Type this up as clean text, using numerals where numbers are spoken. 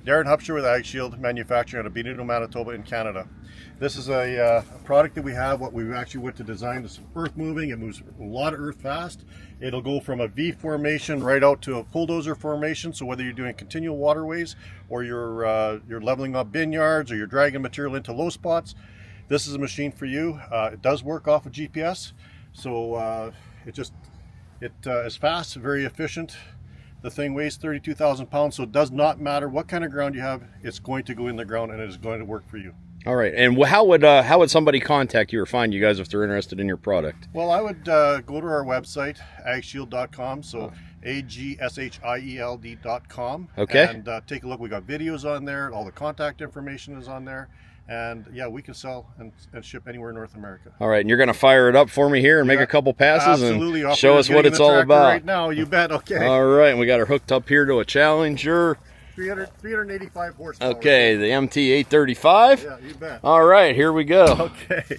Darren Hubster with Ag Shield Manufacturing out of Benito, Manitoba in Canada. This is a product that we have. What we actually went to design is earth moving. It moves a lot of earth fast. It'll go from a V formation right out to a bulldozer formation. So whether you're doing continual waterways or you're leveling up vineyards or you're dragging material into low spots, this is a machine for you. It does work off of GPS, so it is fast, very efficient. The thing weighs 32,000 pounds, so it does not matter what kind of ground you have. It's going to go in the ground and it is going to work for you. All right, and how would somebody contact you or find you guys if they're interested in your product? Well, I would go to our website, agshield.com, so agshield.com. Okay. And take a look. We got videos on there. All the contact information is on there. And yeah, we can sell and ship anywhere in North America. All right, and you're going to fire it up for me here and make a couple passes and show us what it's all about. Right now, you bet. Okay. All right, and we got her hooked up here to a Challenger. 385 horsepower. Okay, the MT835. Yeah, you bet. All right, here we go. Okay.